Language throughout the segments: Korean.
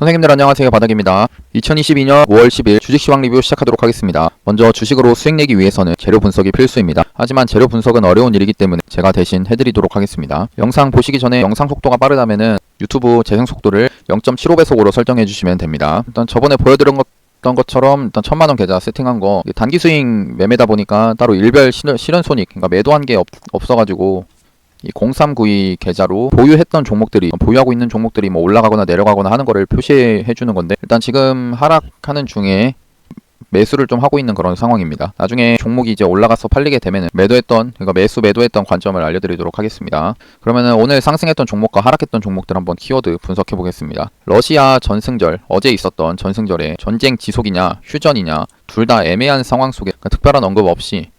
선생님들 안녕하세요, 바닥입니다. 2022년 5월 10일 주식 시황 리뷰 시작하도록 하겠습니다. 먼저 주식으로 수익 내기 위해서는 재료 분석이 필수입니다. 하지만 재료 분석은 어려운 일이기 때문에 제가 대신 해드리도록 하겠습니다. 영상 보시기 전에 영상 속도가 빠르다면은 유튜브 재생 속도를 0.75배속으로 설정해 주시면 됩니다. 일단 저번에 보여드린 것처럼 일단 1000만원 계좌 세팅한 거 단기 수익 매매다 보니까 따로 일별 실현 손익, 그러니까 매도한 게 없어가지고 이 0392 계좌로 보유하고 있는 종목들이 뭐 올라가거나 내려가거나 하는 거를 표시해 주는 건데, 일단 지금 하락하는 중에 매수를 좀 하고 있는 그런 상황입니다. 나중에 종목이 이제 올라가서 팔리게 되면은 그러니까 매도했던 관점을 알려드리도록 하겠습니다. 그러면은 오늘 상승했던 종목과 하락했던 종목들 한번 키워드 분석해 보겠습니다. 러시아 전승절, 어제 있었던 전승절에 전쟁 지속이냐 휴전이냐 둘 다 애매한 상황 속에 특별한 언급 없이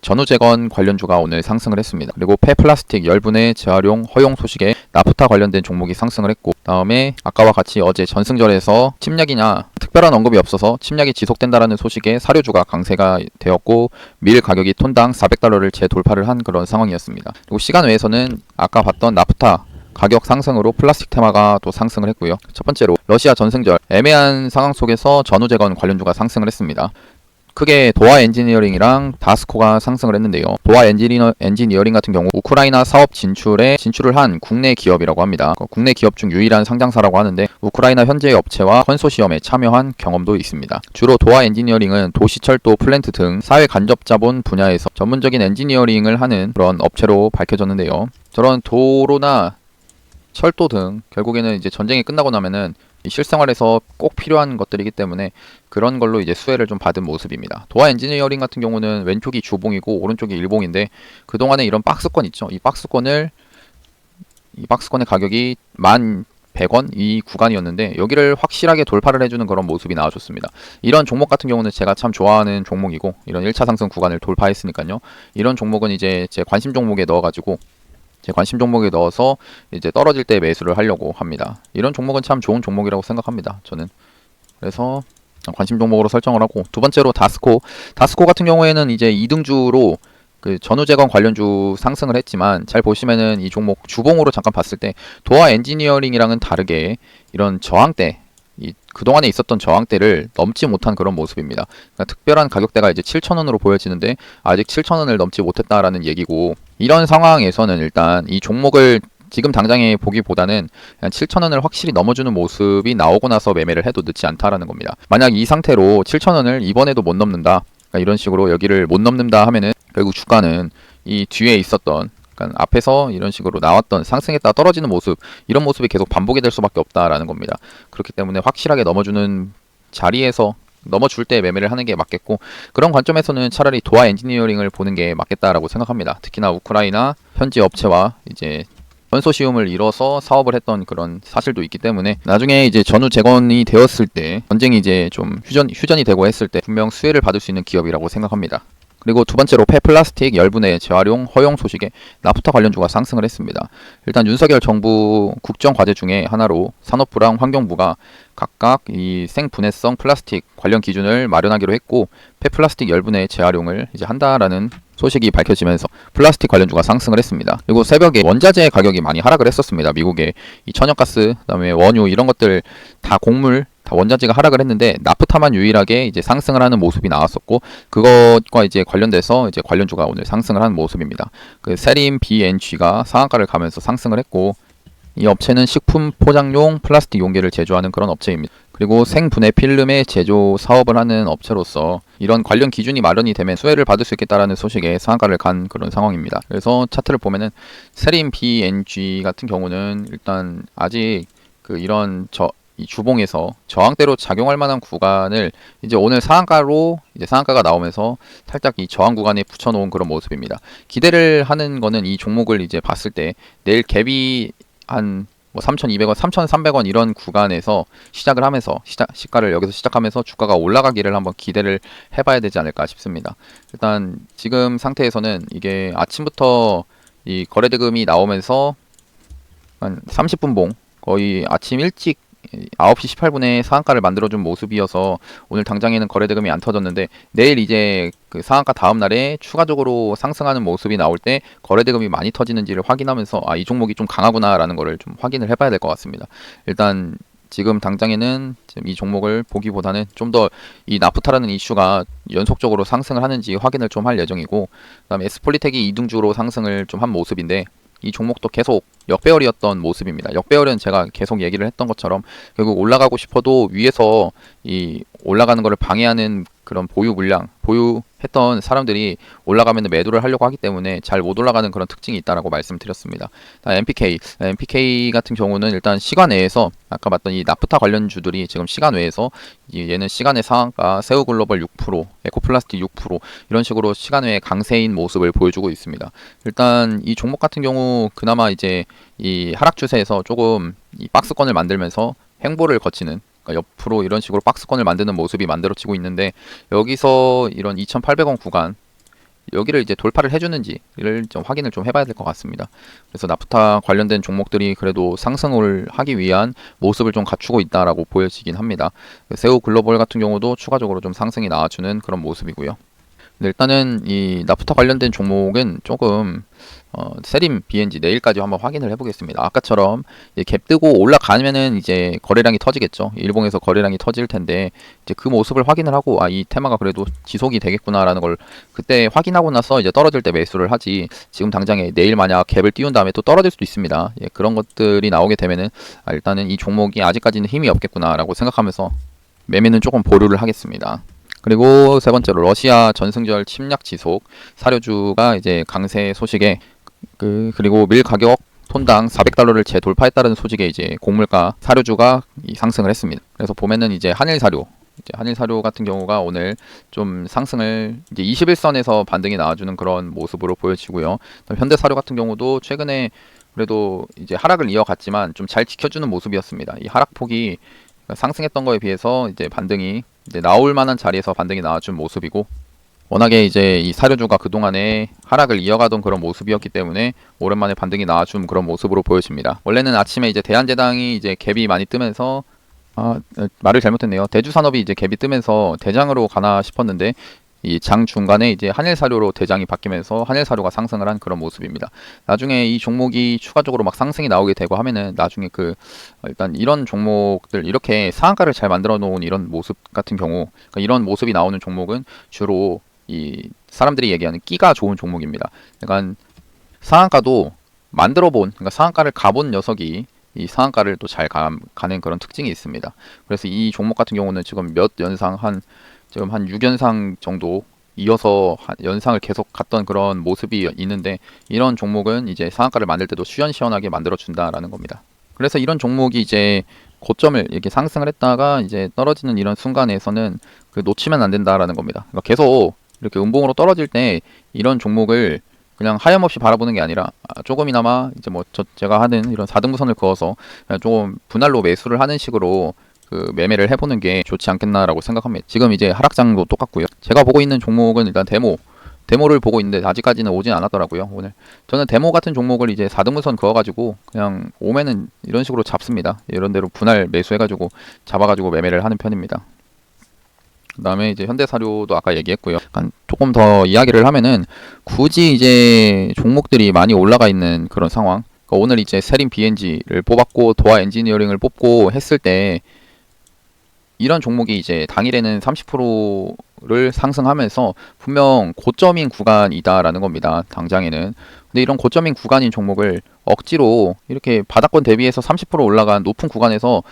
전후재건 관련주가 오늘 상승을 했습니다. 그리고 폐플라스틱 열분해 재활용 허용 소식에 나프타 관련된 종목이 상승을 했고, 다음에 아까와 같이 어제 전승절에서 침략이냐 특별한 언급이 없어서 침략이 지속된다라는 소식에 사료주가 강세가 되었고, 밀 가격이 톤당 400달러를 재돌파를 한 그런 상황이었습니다. 그리고 시간 외에서는 아까 봤던 나프타 가격 상승으로 플라스틱 테마가 또 상승을 했고요. 첫 번째로 러시아 전승절 애매한 상황 속에서 전후재건 관련주가 상승을 했습니다. 크게 도아 엔지니어링이랑 다스코가 상승을 했는데요. 도아 엔지니어링 같은 경우 우크라이나 사업 진출을 한 국내 기업이라고 합니다. 국내 기업 중 유일한 상장사라고 하는데 우크라이나 현지의 업체와 컨소시엄에 참여한 경험도 있습니다. 주로 도아 엔지니어링은 도시철도 플랜트 등 사회 간접 자본 분야에서 전문적인 엔지니어링을 하는 그런 업체로 밝혀졌는데요. 저런 도로나 철도 등 결국에는 이제 전쟁이 끝나고 나면은 실생활에서 꼭 필요한 것들이기 때문에 그런 걸로 이제 수혜를 좀 받은 모습입니다. 도아 엔지니어링 같은 경우는 왼쪽이 주봉이고 오른쪽이 일봉인데, 그동안에 이런 박스권 있죠. 이 박스권의 가격이 11,100원 이 구간이었는데 여기를 확실하게 돌파를 해주는 그런 모습이 나와줬습니다. 이런 종목 같은 경우는 제가 참 좋아하는 종목이고, 이런 1차 상승 구간을 돌파했으니까요. 이런 종목은 이제 제 관심 종목에 넣어서 이제 떨어질 때 매수를 하려고 합니다. 이런 종목은 참 좋은 종목이라고 생각합니다, 저는. 그래서 관심 종목으로 설정을 하고, 두 번째로 다스코 같은 경우에는 이제 2등주로 전후재건 관련주 상승을 했지만, 잘 보시면은 이 종목 주봉으로 잠깐 봤을 때 도아 엔지니어링이랑은 다르게 이런 저항대, 그동안에 있었던 저항대를 넘지 못한 그런 모습입니다. 그러니까 특별한 가격대가 이제 7,000원으로 보여지는데 아직 7,000원을 넘지 못했다라는 얘기고, 이런 상황에서는 일단 이 종목을 지금 당장에 보기보다는 7,000원을 확실히 넘어주는 모습이 나오고 나서 매매를 해도 늦지 않다라는 겁니다. 만약 이 상태로 7,000원을 이번에도 못 넘는다, 그러니까 이런 식으로 여기를 못 넘는다 하면은 결국 주가는 이 뒤에 있었던, 그러니까 앞에서 이런 식으로 나왔던 상승했다 떨어지는 모습, 이런 모습이 계속 반복이 될 수밖에 없다라는 겁니다. 그렇기 때문에 확실하게 넘어주는 자리에서 넘어줄 때 매매를 하는 게 맞겠고, 그런 관점에서는 차라리 도아 엔지니어링을 보는 게 맞겠다라고 생각합니다. 특히나 우크라이나 현지 업체와 이제 컨소시엄을 이뤄서 사업을 했던 그런 사실도 있기 때문에 나중에 이제 전후 재건이 되었을 때, 전쟁이 이제 좀 휴전이 되고 했을 때 분명 수혜를 받을 수 있는 기업이라고 생각합니다. 그리고 두 번째로 폐플라스틱 열분해 재활용 허용 소식에 나프타 관련주가 상승을 했습니다. 일단 윤석열 정부 국정 과제 중에 하나로 산업부랑 환경부가 각각 이 생분해성 플라스틱 관련 기준을 마련하기로 했고, 폐플라스틱 열분해 재활용을 이제 한다라는 소식이 밝혀지면서 플라스틱 관련주가 상승을 했습니다. 그리고 새벽에 원자재 가격이 많이 하락을 했었습니다. 미국의 이 천연가스, 그다음에 원유 이런 것들 다 원자재가 하락을 했는데 나프타만 유일하게 이제 상승을 하는 모습이 나왔었고, 그것과 이제 관련돼서 이제 관련주가 오늘 상승을 하는 모습입니다. 세림 BNG가 상한가를 가면서 상승을 했고, 이 업체는 식품 포장용 플라스틱 용기를 제조하는 그런 업체입니다. 그리고 생분해 필름의 제조 사업을 하는 업체로서 이런 관련 기준이 마련이 되면 수혜를 받을 수 있겠다라는 소식에 상한가를 간 그런 상황입니다. 그래서 차트를 보면은 세림 BNG 같은 경우는 일단 아직 이 주봉에서 저항대로 작용할 만한 구간을 이제 오늘 상한가가 나오면서 살짝 이 저항 구간에 붙여놓은 그런 모습입니다. 기대를 하는 거는 이 종목을 이제 봤을 때 내일 갭이 한 3,200원, 3,300원 이런 구간에서 시작을 하면서 시가를 여기서 시작하면서 주가가 올라가기를 한번 기대를 해봐야 되지 않을까 싶습니다. 일단 지금 상태에서는 이게 아침부터 이 거래대금이 나오면서 한 30분 봉, 거의 아침 일찍 9시 18분에 상한가를 만들어준 모습이어서 오늘 당장에는 거래대금이 안 터졌는데, 내일 이제 그 상한가 다음 날에 추가적으로 상승하는 모습이 나올 때 거래대금이 많이 터지는지를 확인하면서 이 종목이 좀 강하구나 라는 거를 좀 확인을 해봐야 될 것 같습니다. 일단 지금 당장에는 지금 이 종목을 보기보다는 좀 더 이 나프타라는 이슈가 연속적으로 상승을 하는지 확인을 좀 할 예정이고, 그다음에 에스폴리텍이 이등주로 상승을 좀 한 모습인데 이 종목도 계속 역배열이었던 모습입니다. 역배열은 제가 계속 얘기를 했던 것처럼 결국 올라가고 싶어도 위에서 이 올라가는 것을 방해하는 그런 보유 물량, 보유했던 사람들이 올라가면 매도를 하려고 하기 때문에 잘 못 올라가는 그런 특징이 있다라고 말씀드렸습니다. MPK 같은 경우는 일단 시간 외에서 아까 봤던 이 나프타 관련주들이 지금 시간 외에서 얘는 시간의 상한가, 세우글로벌 6%, 에코플라스틱 6% 이런 식으로 시간 외에 강세인 모습을 보여주고 있습니다. 일단 이 종목 같은 경우 그나마 이제 이 하락 추세에서 조금 이 박스권을 만들면서 횡보를 거치는, 그러니까 옆으로 이런 식으로 박스권을 만드는 모습이 만들어지고 있는데, 여기서 이런 2,800원 구간 여기를 이제 돌파를 해주는지를 좀 확인을 좀 해봐야 될 것 같습니다. 그래서 나프타 관련된 종목들이 그래도 상승을 하기 위한 모습을 좀 갖추고 있다라고 보여지긴 합니다. 세우 글로벌 같은 경우도 추가적으로 좀 상승이 나와주는 그런 모습이고요. 일단은 이 나프타 관련된 종목은 조금 세림 BNG 내일까지 한번 확인을 해보겠습니다. 아까처럼 갭 뜨고 올라가면은 이제 거래량이 터지겠죠. 일봉에서 거래량이 터질 텐데 이제 그 모습을 확인을 하고 이 테마가 그래도 지속이 되겠구나라는 걸 그때 확인하고 나서 이제 떨어질 때 매수를 하지, 지금 당장에 내일 만약 갭을 띄운 다음에 또 떨어질 수도 있습니다. 그런 것들이 나오게 되면은 일단은 이 종목이 아직까지는 힘이 없겠구나라고 생각하면서 매매는 조금 보류를 하겠습니다. 그리고 세 번째로 러시아 전승절 침략 지속, 사료주가 이제 강세 소식에 그리고 밀 가격 톤당 400달러를 재돌파했다는 소식에 이제 곡물가 사료주가 상승을 했습니다. 그래서 보면은 이제 한일사료 같은 경우가 오늘 좀 상승을 이제 21선에서 반등이 나와주는 그런 모습으로 보여지고요. 현대사료 같은 경우도 최근에 그래도 이제 하락을 이어갔지만 좀 잘 지켜주는 모습이었습니다. 이 하락폭이 상승했던 거에 비해서 이제 반등이 이제 나올 만한 자리에서 반등이 나와준 모습이고, 워낙에 이제 이 사료주가 그동안에 하락을 이어가던 그런 모습이었기 때문에 오랜만에 반등이 나와준 그런 모습으로 보여집니다. 원래는 아침에 이제 대한제당이 이제 갭이 많이 뜨면서 말을 잘못했네요. 대주산업이 이제 갭이 뜨면서 대장으로 가나 싶었는데 이 장 중간에 이제 한일사료로 대장이 바뀌면서 한일사료가 상승을 한 그런 모습입니다. 나중에 이 종목이 추가적으로 막 상승이 나오게 되고 하면은 나중에 일단 이런 종목들 이렇게 상한가를 잘 만들어 놓은 이런 모습 같은 경우, 그러니까 이런 모습이 나오는 종목은 주로 이 사람들이 얘기하는 끼가 좋은 종목입니다. 그러니까 상한가도 만들어 본, 그러니까 상한가를 가본 녀석이 이 상한가를 또 잘 가는 그런 특징이 있습니다. 그래서 이 종목 같은 경우는 지금 지금 한 6연상 정도 이어서 연상을 계속 갔던 그런 모습이 있는데, 이런 종목은 이제 상한가를 만들 때도 시원시원하게 만들어 준다라는 겁니다. 그래서 이런 종목이 이제 고점을 이렇게 상승을 했다가 이제 떨어지는 이런 순간에서는 놓치면 안 된다라는 겁니다. 그러니까 계속 이렇게 음봉으로 떨어질 때 이런 종목을 그냥 하염없이 바라보는 게 아니라 조금이나마 이제 제가 하는 이런 4등분선을 그어서 그냥 조금 분할로 매수를 하는 식으로 매매를 해보는 게 좋지 않겠나라고 생각합니다. 지금 이제 하락장도 똑같고요. 제가 보고 있는 종목은 일단 데모를 보고 있는데 아직까지는 오진 않았더라고요. 오늘 저는 데모 같은 종목을 이제 4등분선 그어가지고 그냥 오면은 이런 식으로 잡습니다. 이런 대로 분할 매수해가지고 잡아가지고 매매를 하는 편입니다. 그 다음에 이제 현대사료도 아까 얘기했고요. 조금 더 이야기를 하면은 굳이 이제 종목들이 많이 올라가 있는 그런 상황, 그러니까 오늘 이제 세림 BNG를 뽑았고 도화 엔지니어링을 뽑고 했을 때 이런 종목이 이제 당일에는 30%를 상승하면서 분명 고점인 구간이다라는 겁니다. 당장에는. 근데 이런 고점인 구간인 종목을 억지로 이렇게 바닥권 대비해서 30% 올라간 높은 구간에서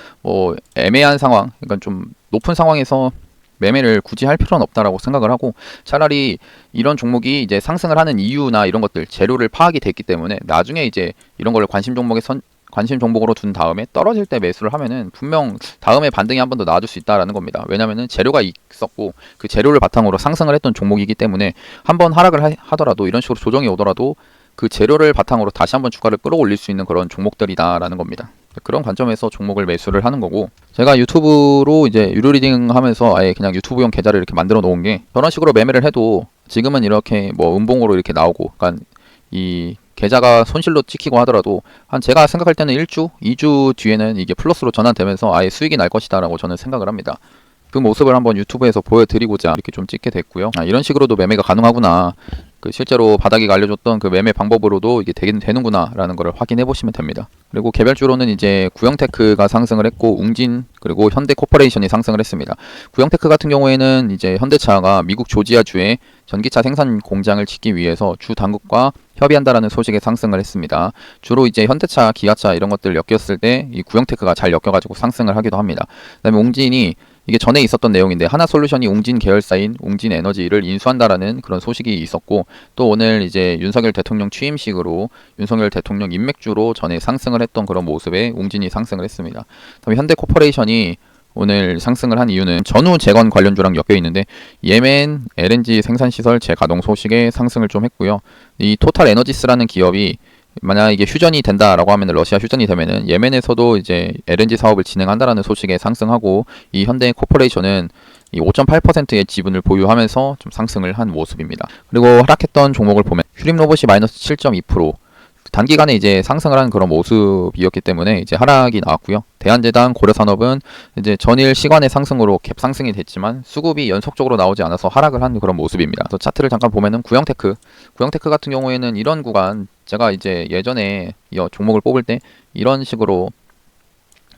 애매한 상황, 그러니까 좀 높은 상황에서 매매를 굳이 할 필요는 없다라고 생각을 하고, 차라리 이런 종목이 이제 상승을 하는 이유나 이런 것들 재료를 파악이 됐기 때문에 나중에 이제 이런 걸 관심 종목으로 둔 다음에 떨어질 때 매수를 하면은 분명 다음에 반등이 한 번 더 나와줄 수 있다라는 겁니다. 왜냐면은 재료가 있었고 그 재료를 바탕으로 상승을 했던 종목이기 때문에 한번 하락을 하더라도 이런 식으로 조정이 오더라도 그 재료를 바탕으로 다시 한번 주가를 끌어올릴 수 있는 그런 종목들이다라는 겁니다. 그런 관점에서 종목을 매수를 하는 거고, 제가 유튜브로 이제 유료 리딩 하면서 아예 그냥 유튜브용 계좌를 이렇게 만들어 놓은 게, 저런 식으로 매매를 해도 지금은 이렇게 음봉으로 이렇게 나오고, 그러니까 이 계좌가 손실로 찍히고 하더라도 제가 생각할 때는 1주, 2주 뒤에는 이게 플러스로 전환되면서 아예 수익이 날 것이다 라고 저는 생각을 합니다. 그 모습을 한번 유튜브에서 보여드리고자 이렇게 좀 찍게 됐고요. 이런 식으로도 매매가 가능하구나. 그 실제로 바닥이 알려줬던 그 매매 방법으로도 이게 되는구나라는 걸 확인해 보시면 됩니다. 그리고 개별주로는 이제 구형테크가 상승을 했고 웅진 그리고 현대코퍼레이션이 상승을 했습니다. 구형테크 같은 경우에는 이제 현대차가 미국 조지아주에 전기차 생산 공장을 짓기 위해서 주 당국과 협의한다라는 소식에 상승을 했습니다. 주로 이제 현대차, 기아차 이런 것들 엮였을 때 이 구형테크가 잘 엮여가지고 상승을 하기도 합니다. 그다음에 웅진이 이게 전에 있었던 내용인데 하나솔루션이 웅진 계열사인 웅진에너지를 인수한다라는 그런 소식이 있었고 또 오늘 이제 윤석열 대통령 취임식으로 윤석열 대통령 인맥주로 전에 상승을 했던 그런 모습에 웅진이 상승을 했습니다. 그다음에 현대코퍼레이션이 오늘 상승을 한 이유는 전후 재건 관련주랑 엮여 있는데 예멘 LNG 생산시설 재가동 소식에 상승을 좀 했고요. 이 토탈 에너지스라는 기업이 만약 이게 휴전이 된다라고 하면 러시아 휴전이 되면은 예멘에서도 이제 LNG 사업을 진행한다라는 소식에 상승하고 이 현대 코퍼레이션은 이 5.8%의 지분을 보유하면서 좀 상승을 한 모습입니다. 그리고 하락했던 종목을 보면 휴림로봇이 마이너스 7.2% 단기간에 이제 상승을 한 그런 모습이었기 때문에 이제 하락이 나왔고요. 대한제당, 고려산업은 이제 전일 시간의 상승으로 갭 상승이 됐지만 수급이 연속적으로 나오지 않아서 하락을 한 그런 모습입니다. 그래서 차트를 잠깐 보면은 구형테크 같은 경우에는 이런 구간 제가 이제 예전에 이 종목을 뽑을 때 이런 식으로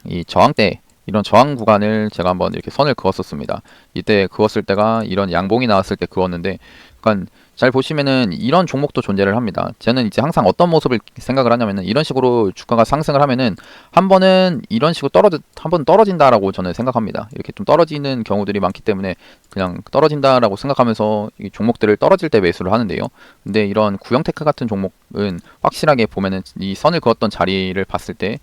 이 저항대 이런 저항 구간을 제가 한번 이렇게 선을 그었었습니다. 이때 그었을 때가 이런 양봉이 나왔을 때 그었는데 그러니까 잘 보시면은 이런 종목도 존재를 합니다. 저는 이제 항상 어떤 모습을 생각을 하냐면은 이런 식으로 주가가 상승을 하면은 한 번은 이런 식으로 한번 떨어진다라고 저는 생각합니다. 이렇게 좀 떨어지는 경우들이 많기 때문에 그냥 떨어진다라고 생각하면서 이 종목들을 떨어질 때 매수를 하는데요. 근데 이런 구형테크 같은 종목은 확실하게 보면은 이 선을 그었던 자리를 봤을 때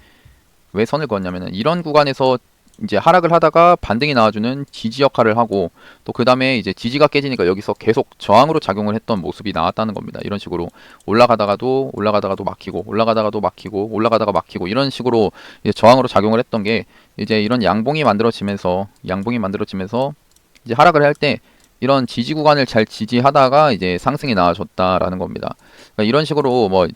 왜 선을 그었냐면은 이런 구간에서 이제 하락을 하다가 반등이 나와주는 지지 역할을 하고 또 그 다음에 이제 지지가 깨지니까 여기서 계속 저항으로 작용을 했던 모습이 나왔다는 겁니다. 이런 식으로 올라가다가도 막히고 올라가다가도 막히고 올라가다가 막히고 이런 식으로 이제 저항으로 작용을 했던 게 이제 이런 양봉이 만들어지면서 이제 하락을 할 때 이런 지지 구간을 잘 지지하다가 이제 상승이 나와줬다라는 겁니다. 그러니까 이런 식으로 뭐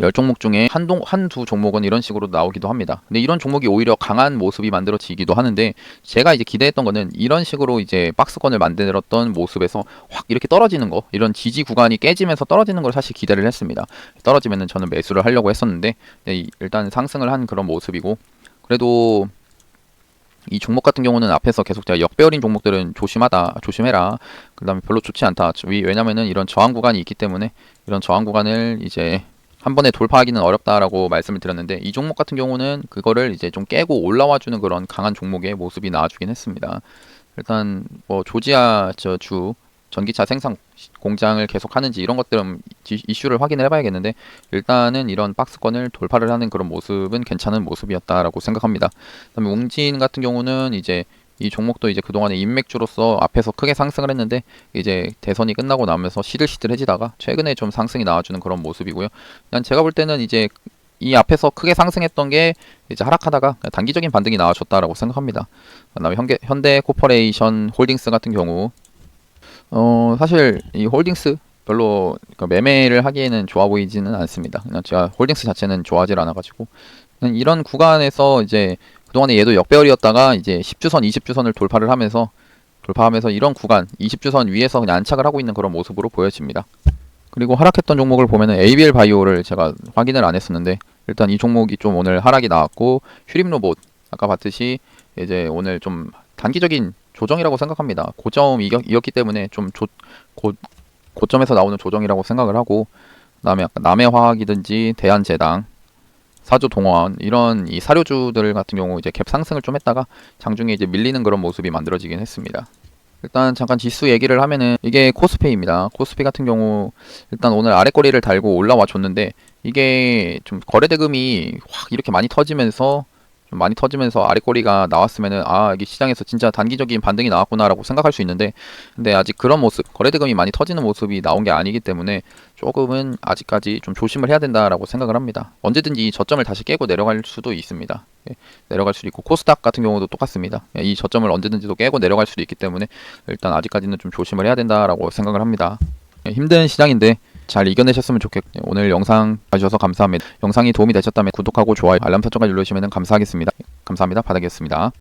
10종목 중에 한두 종목은 이런 식으로 나오기도 합니다. 근데 이런 종목이 오히려 강한 모습이 만들어지기도 하는데 제가 이제 기대했던 거는 이런 식으로 이제 박스권을 만들었던 모습에서 확 이렇게 떨어지는 거, 이런 지지 구간이 깨지면서 떨어지는 걸 사실 기대를 했습니다. 떨어지면은 저는 매수를 하려고 했었는데 일단 상승을 한 그런 모습이고 그래도 이 종목 같은 경우는 앞에서 계속 제가 역배열인 종목들은 조심해라. 그 다음에 별로 좋지 않다. 왜냐면은 이런 저항 구간이 있기 때문에 이런 저항 구간을 이제 한 번에 돌파하기는 어렵다라고 말씀을 드렸는데 이 종목 같은 경우는 그거를 이제 좀 깨고 올라와주는 그런 강한 종목의 모습이 나와주긴 했습니다. 일단 뭐 조지아 주 전기차 생산 공장을 계속 하는지 이런 것들은 이슈를 확인을 해봐야겠는데 일단은 이런 박스권을 돌파를 하는 그런 모습은 괜찮은 모습이었다라고 생각합니다. 그다음에 웅진 같은 경우는 이제 이 종목도 이제 그동안에 인맥주로서 앞에서 크게 상승을 했는데 이제 대선이 끝나고 나면서 시들시들해지다가 최근에 좀 상승이 나와주는 그런 모습이고요. 그냥 제가 볼 때는 이제 이 앞에서 크게 상승했던 게 이제 하락하다가 단기적인 반등이 나와줬다라고 생각합니다. 그다음에 현대코퍼레이션 홀딩스 같은 경우 사실 이 홀딩스 별로 매매를 하기에는 좋아 보이지는 않습니다. 그냥 제가 홀딩스 자체는 좋아하지 않아가지고 이런 구간에서 이제 그동안에 얘도 역배열이었다가 이제 10주선, 20주선을 돌파하면서 이런 구간 20주선 위에서 그냥 안착을 하고 있는 그런 모습으로 보여집니다. 그리고 하락했던 종목을 보면은 ABL 바이오를 제가 확인을 안 했었는데 일단 이 종목이 좀 오늘 하락이 나왔고 휴림로봇 아까 봤듯이 이제 오늘 좀 단기적인 조정이라고 생각합니다. 고점이었기 때문에 좀 고점에서 나오는 조정이라고 생각을 하고 그다음에 아까 남해화학이든지 대한제당 사조동원 이런 이 사료주들 같은 경우 이제 갭 상승을 좀 했다가 장중에 이제 밀리는 그런 모습이 만들어지긴 했습니다. 일단 잠깐 지수 얘기를 하면은 이게 코스피입니다. 코스피 같은 경우 일단 오늘 아래꼬리를 달고 올라와 줬는데 이게 좀 거래대금이 확 이렇게 많이 터지면서 아래꼬리가 나왔으면은 이게 시장에서 진짜 단기적인 반등이 나왔구나라고 생각할 수 있는데 근데 아직 그런 모습 거래대금이 많이 터지는 모습이 나온 게 아니기 때문에 조금은 아직까지 좀 조심을 해야 된다라고 생각을 합니다. 언제든지 이 저점을 다시 깨고 내려갈 수도 있습니다. 내려갈 수도 있고 코스닥 같은 경우도 똑같습니다. 이 저점을 언제든지도 깨고 내려갈 수도 있기 때문에 일단 아직까지는 좀 조심을 해야 된다라고 생각을 합니다. 힘든 시장인데 잘 이겨내셨으면 좋겠고요. 오늘 영상 봐주셔서 감사합니다. 영상이 도움이 되셨다면 구독하고 좋아요, 알람 설정까지 눌러주시면 감사하겠습니다. 감사합니다. 바닥이었습니다.